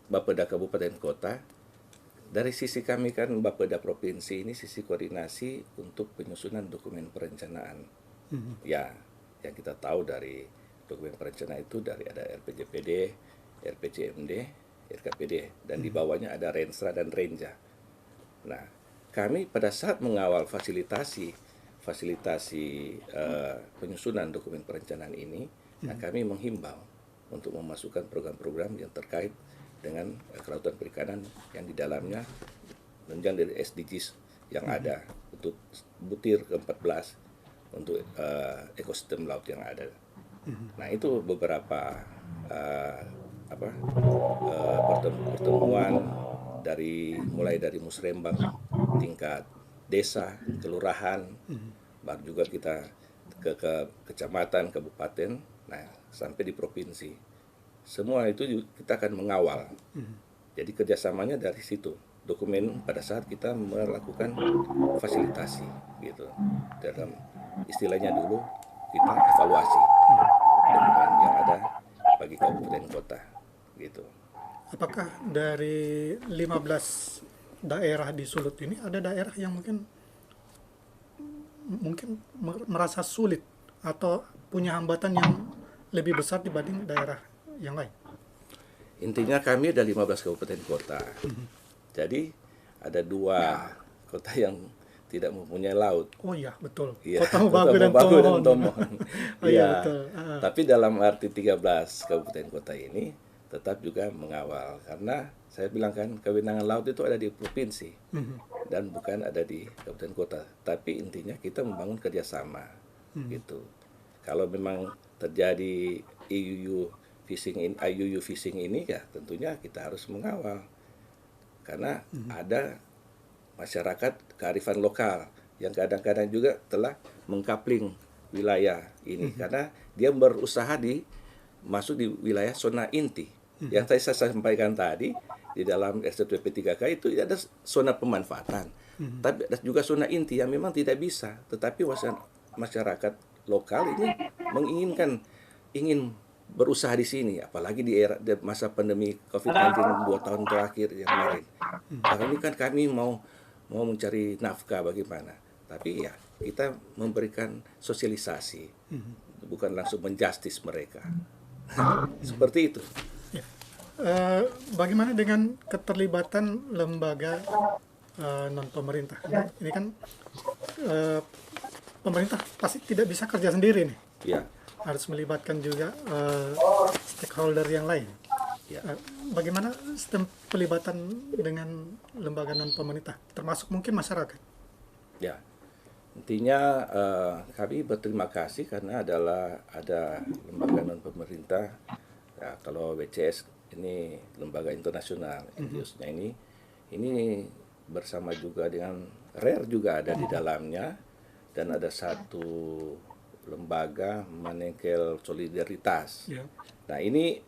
Bapeda kabupaten kota, dari sisi kami kan Bapeda provinsi ini sisi koordinasi untuk penyusunan dokumen perencanaan. Ya, yang kita tahu dari Dokumen perencanaan itu dari ada RPJPD, RPJMD, RKPD, dan di bawahnya ada Renstra dan Renja. Nah, kami pada saat mengawal fasilitasi penyusunan dokumen perencanaan ini, nah kami menghimbau untuk memasukkan program-program yang terkait dengan kelautan perikanan yang di dalamnya menunjang dari SDGs yang ada untuk butir ke-14 untuk ekosistem laut yang ada. Nah, itu beberapa pertemuan mulai dari musrembang tingkat desa, kelurahan, baru juga kita ke kecamatan, kabupaten, nah sampai di provinsi. Semua itu kita akan mengawal. Jadi kerjasamanya dari situ. Dokumen pada saat kita melakukan fasilitasi, gitu. Dalam istilahnya dulu kita evaluasi dokumen yang ada bagi kabupaten kota, gitu. Apakah dari 15 daerah di Sulut ini ada daerah yang mungkin merasa sulit atau punya hambatan yang lebih besar dibanding daerah yang lain? Intinya kami ada 15 kabupaten kota. Jadi ada 2 kota yang tidak mempunyai laut. Oh iya, betul. Ya, Kota Mobagu dan Tomohon. Oh iya, betul. Tapi dalam arti 13 kabupaten kota ini tetap juga mengawal, karena saya bilang kan kewenangan laut itu ada di provinsi dan bukan ada di kabupaten kota. Tapi intinya kita membangun kerjasama, gitu. Kalau memang terjadi IUU fishing ini ya tentunya kita harus mengawal, karena ada masyarakat kearifan lokal yang kadang-kadang juga telah mengkapling wilayah ini karena dia berusaha masuk di wilayah zona inti. Yang tadi saya sampaikan tadi di dalam STP 3K itu ada zona pemanfaatan, tapi ada juga zona inti yang memang tidak bisa. Tetapi masyarakat lokal ini ingin berusaha di sini, apalagi di masa pandemi COVID-19 2 tahun terakhir yang kemarin. Karena ini kan kami mau mencari nafkah bagaimana, tapi ya kita memberikan sosialisasi, bukan langsung menjustis mereka. Seperti itu. Ya. Bagaimana dengan keterlibatan lembaga non pemerintah? Ini kan pemerintah pasti tidak bisa kerja sendiri nih. Ya. Harus melibatkan juga stakeholder yang lain. Ya. Bagaimana sistem pelibatan dengan lembaga non pemerintah, termasuk mungkin masyarakat? Ya, intinya kami berterima kasih karena ada lembaga non pemerintah. Ya, kalau WCS ini lembaga internasional, NGO-nya ini bersama juga dengan RARE juga ada di dalamnya, dan ada satu lembaga Manengkel Solidaritas. Ya. Nah ini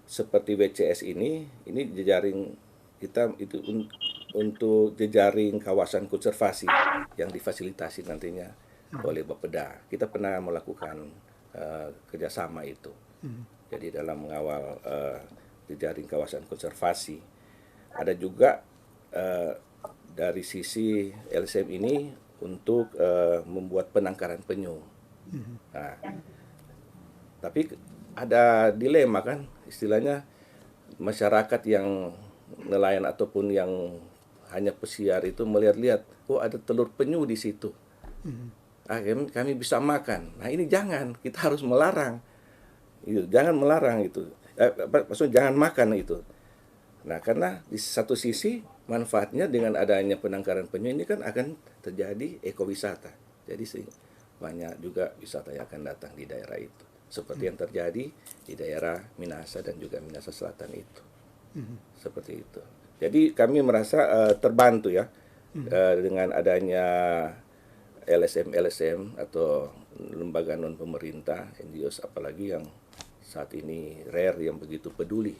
seperti WCS ini jejaring kita itu untuk jejaring kawasan konservasi yang difasilitasi nantinya oleh Bapeda. Kita pernah melakukan kerjasama itu. Jadi dalam mengawal jejaring kawasan konservasi. Ada juga dari sisi LSM ini untuk membuat penangkaran penyu. Nah, tapi ada dilema kan, istilahnya masyarakat yang nelayan ataupun yang hanya pesiar itu melihat-lihat, oh ada telur penyu di situ, kami bisa makan. Nah ini jangan, kita harus melarang, jangan melarang itu, maksudnya jangan makan itu. Nah karena di satu sisi manfaatnya dengan adanya penangkaran penyu ini kan akan terjadi ekowisata, jadi banyak juga wisata yang akan datang di daerah itu. Seperti yang terjadi di daerah Minahasa dan juga Minahasa Selatan itu. Seperti itu. Jadi kami merasa terbantu ya dengan adanya LSM atau lembaga non pemerintah, NGOs, apalagi yang saat ini RARE yang begitu peduli.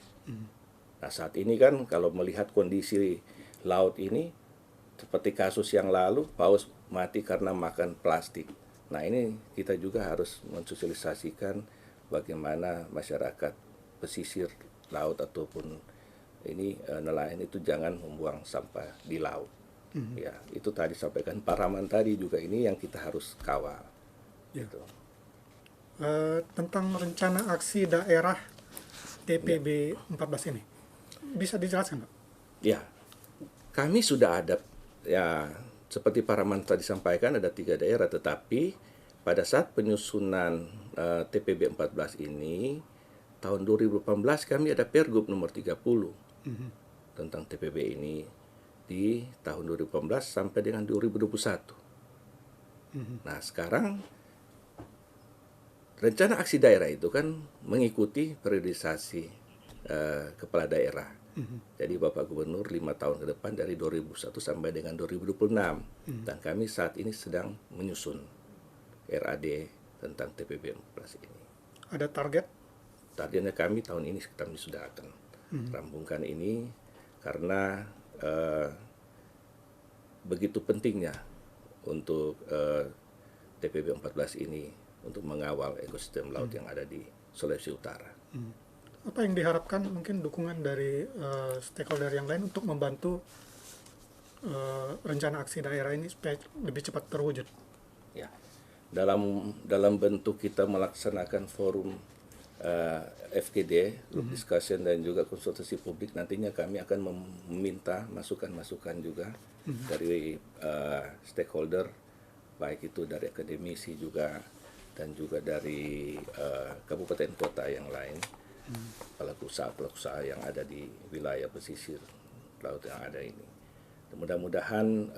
Nah saat ini kan kalau melihat kondisi laut ini seperti kasus yang lalu, paus mati karena makan plastik. Nah ini kita juga harus mensosialisasikan bagaimana masyarakat pesisir laut ataupun ini nelayan itu jangan membuang sampah di laut. Ya itu tadi sampaikan Pak Rahman tadi juga, ini yang kita harus kawal. Gitu. tentang rencana aksi daerah TPB 14 ini. Bisa dijelaskan, Pak? Ya, kami sudah ada, ya seperti Pak Rahman tadi sampaikan, ada 3 daerah, tetapi pada saat penyusunan TPB 14 ini, tahun 2018 kami ada Pergub nomor 30 tentang TPB ini di tahun 2018 sampai dengan 2021. Nah, sekarang rencana aksi daerah itu kan mengikuti periodisasi kepala daerah. Jadi Bapak Gubernur 5 tahun ke depan dari 2001 sampai dengan 2026. Dan kami saat ini sedang menyusun RAD tentang TPB 14 ini. Ada target? Targetnya kami tahun ini kami sudah akan rampungkan ini karena begitu pentingnya untuk TPB 14 ini untuk mengawal ekosistem laut yang ada di Sulawesi Utara. Apa yang diharapkan mungkin dukungan dari stakeholder yang lain untuk membantu rencana aksi daerah ini supaya lebih cepat terwujud? Ya, dalam bentuk kita melaksanakan forum FGD, group discussion dan juga konsultasi publik, nantinya kami akan meminta masukan-masukan juga dari stakeholder, baik itu dari akademisi juga dan juga dari kabupaten kota yang lain, pelaku usaha yang ada di wilayah pesisir laut yang ada ini. Mudah-mudahan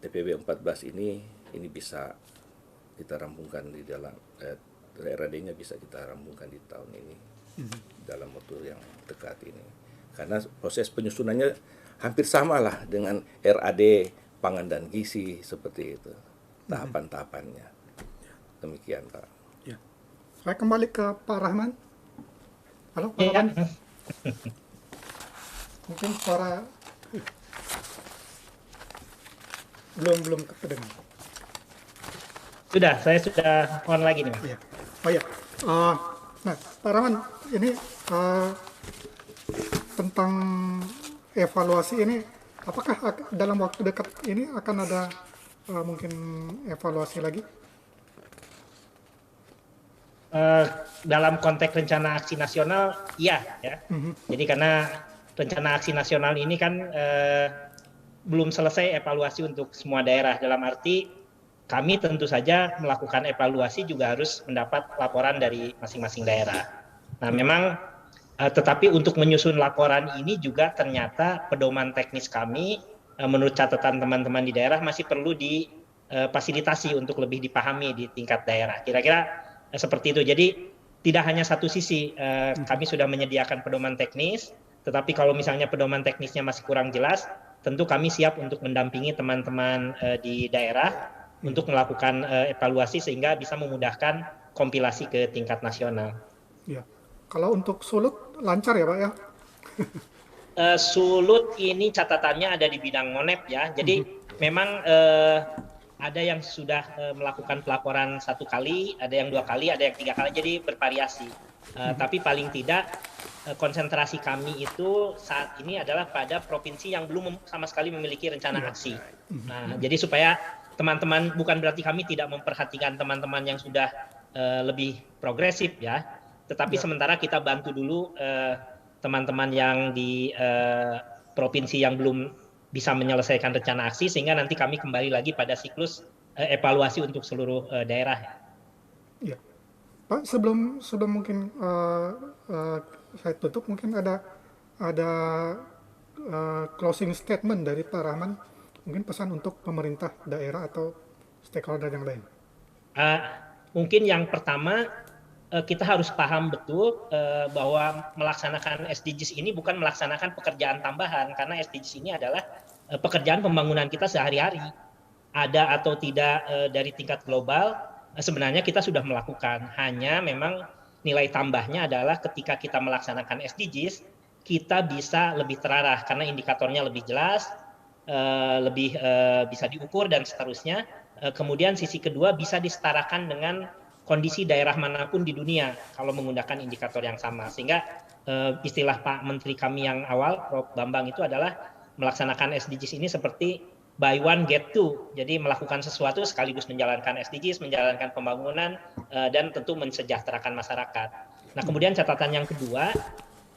TPB 14 ini bisa kita rampungkan di dalam RAD-nya bisa kita rampungkan di tahun ini dalam waktu yang dekat ini. Karena proses penyusunannya hampir sama lah dengan RAD pangan dan gizi seperti itu tahapan-tahapannya. Demikian Pak. Ya. Saya kembali ke Pak Rahman. Halo Pak Ya. Rahman. Mungkin suara belum kedengar. Saya sudah on lagi nih, Mas. Iya. Oh ya. Nah, Pak Rahman, ini tentang evaluasi ini, apakah dalam waktu dekat ini akan ada mungkin evaluasi lagi? Dalam konteks rencana aksi nasional, iya ya. Jadi karena rencana aksi nasional ini kan belum selesai evaluasi untuk semua daerah, dalam arti kami tentu saja melakukan evaluasi juga harus mendapat laporan dari masing-masing daerah. Nah, memang tetapi untuk menyusun laporan ini juga ternyata pedoman teknis kami menurut catatan teman-teman di daerah masih perlu difasilitasi untuk lebih dipahami di tingkat daerah. Kira-kira seperti itu. Jadi tidak hanya satu sisi, kami sudah menyediakan pedoman teknis, tetapi kalau misalnya pedoman teknisnya masih kurang jelas, tentu kami siap untuk mendampingi teman-teman di daerah untuk melakukan evaluasi sehingga bisa memudahkan kompilasi ke tingkat nasional. Ya. Kalau untuk Sulut lancar ya Pak ya? Sulut ini catatannya ada di bidang monep ya. Jadi memang ada yang sudah melakukan pelaporan 1 kali, ada yang 2 kali, ada yang 3 kali, jadi bervariasi. Tapi paling tidak konsentrasi kami itu saat ini adalah pada provinsi yang belum sama sekali memiliki rencana aksi. Nah, jadi supaya teman-teman, bukan berarti kami tidak memperhatikan teman-teman yang sudah lebih progresif ya, tetapi sementara kita bantu dulu teman-teman yang di provinsi yang belum bisa menyelesaikan rencana aksi, sehingga nanti kami kembali lagi pada siklus evaluasi untuk seluruh daerah. Ya. Pak, sebelum mungkin saya tutup, mungkin ada closing statement dari Pak Rahman, mungkin pesan untuk pemerintah daerah atau stakeholder yang lain. Mungkin yang pertama, kita harus paham betul bahwa melaksanakan SDGs ini bukan melaksanakan pekerjaan tambahan, karena SDGs ini adalah pekerjaan pembangunan kita sehari-hari. Ada atau tidak dari tingkat global, sebenarnya kita sudah melakukan. Hanya memang nilai tambahnya adalah ketika kita melaksanakan SDGs, kita bisa lebih terarah karena indikatornya lebih jelas, lebih bisa diukur dan seterusnya. Kemudian sisi kedua bisa disetarakan dengan kondisi daerah manapun di dunia kalau menggunakan indikator yang sama. Sehingga istilah Pak Menteri kami yang awal, Prof. Bambang, itu adalah melaksanakan SDGs ini seperti buy one get two. Jadi melakukan sesuatu sekaligus menjalankan SDGs, menjalankan pembangunan, dan tentu mensejahterakan masyarakat. Nah, kemudian catatan yang kedua,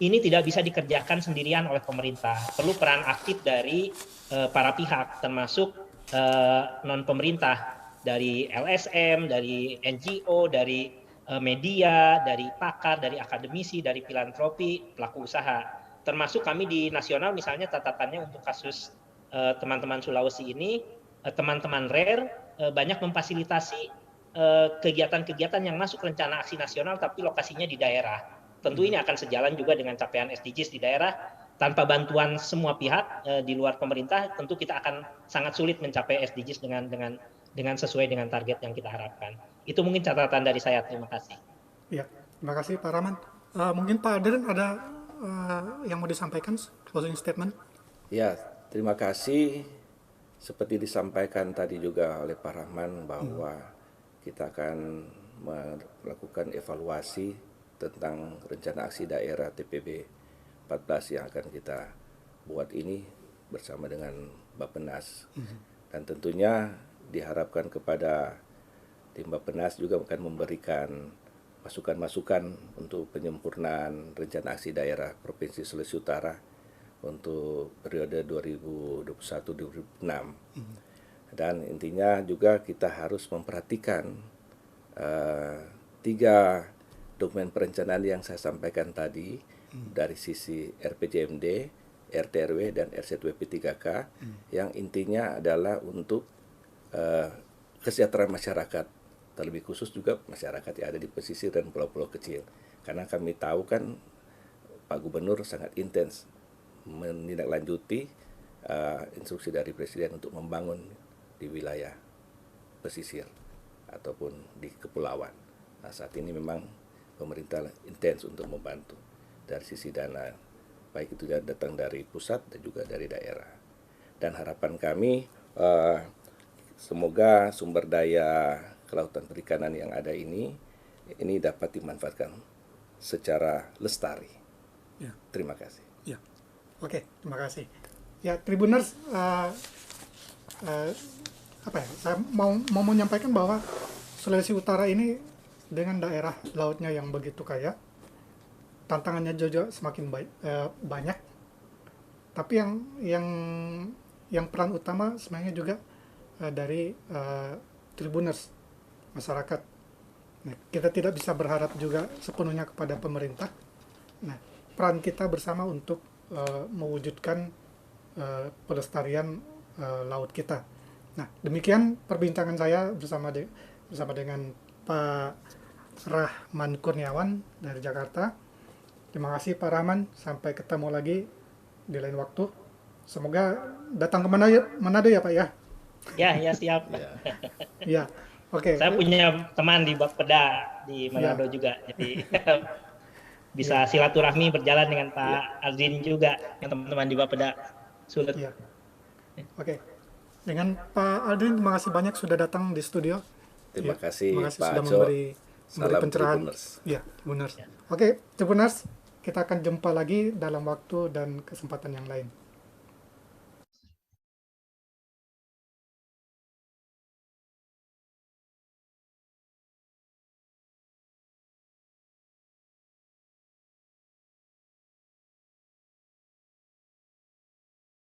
ini tidak bisa dikerjakan sendirian oleh pemerintah. Perlu peran aktif dari para pihak, termasuk non pemerintah, dari LSM, dari NGO, dari media, dari pakar, dari akademisi, dari filantropi, pelaku usaha. Termasuk kami di nasional misalnya catatannya untuk kasus teman-teman Sulawesi ini, teman-teman RARE banyak memfasilitasi kegiatan-kegiatan yang masuk rencana aksi nasional tapi lokasinya di daerah. Tentu ini akan sejalan juga dengan capaian SDGs di daerah. Tanpa bantuan semua pihak di luar pemerintah, tentu kita akan sangat sulit mencapai SDGs dengan sesuai dengan target yang kita harapkan. Itu mungkin catatan dari saya. Terima kasih. Ya, terima kasih Pak Rahman. Mungkin Pak Adrian ada yang mau disampaikan, closing statement? Ya, terima kasih. Seperti disampaikan tadi juga oleh Pak Rahman bahwa kita akan melakukan evaluasi tentang rencana aksi daerah TPB 14 yang akan kita buat ini bersama dengan Bappenas. Dan tentunya diharapkan kepada tim Bappenas juga akan memberikan masukan-masukan untuk penyempurnaan rencana aksi daerah Provinsi Sulawesi Utara untuk periode 2021-2006. Dan intinya juga kita harus memperhatikan 3 dokumen perencanaan yang saya sampaikan tadi dari sisi RPJMD, RTRW, dan RZWP3K yang intinya adalah untuk kesejahteraan masyarakat, terlebih khusus juga masyarakat yang ada di pesisir dan pulau-pulau kecil. Karena kami tahu kan Pak Gubernur sangat intens menindaklanjuti instruksi dari Presiden untuk membangun di wilayah pesisir ataupun di kepulauan. Nah, saat ini memang pemerintah intens untuk membantu dari sisi dana, baik itu datang dari pusat dan juga dari daerah. Dan harapan kami semoga sumber daya kelautan perikanan yang ada ini dapat dimanfaatkan secara lestari. Ya. Terima kasih. Ya, oke, terima kasih. Ya, Tribuners, saya mau menyampaikan bahwa Sulawesi Utara ini dengan daerah lautnya yang begitu kaya, tantangannya juga semakin banyak. Tapi yang peran utama sebenarnya juga dari Tribuners, masyarakat. Nah, kita tidak bisa berharap juga sepenuhnya kepada pemerintah. Nah, peran kita bersama untuk mewujudkan pelestarian laut kita. Nah, demikian perbincangan saya bersama dengan Pak Rahman Kurniawan dari Jakarta. Terima kasih Pak Rahman, sampai ketemu lagi di lain waktu. Semoga datang ke Manado ya Pak ya. Ya siap. Ya, oke. Saya punya teman di Bapeda di Manado juga, jadi bisa silaturahmi berjalan dengan Pak Aldrin juga, yang teman-teman di Bapeda Sulut. Ya. Oke. Dengan Pak Aldrin, terima kasih banyak sudah datang di studio. Terima kasih Pak Pak sudah Aco. memberi pencerahan. Tribuners. Ya, Tribuners. Oke, Tribuners, kita akan jumpa lagi dalam waktu dan kesempatan yang lain.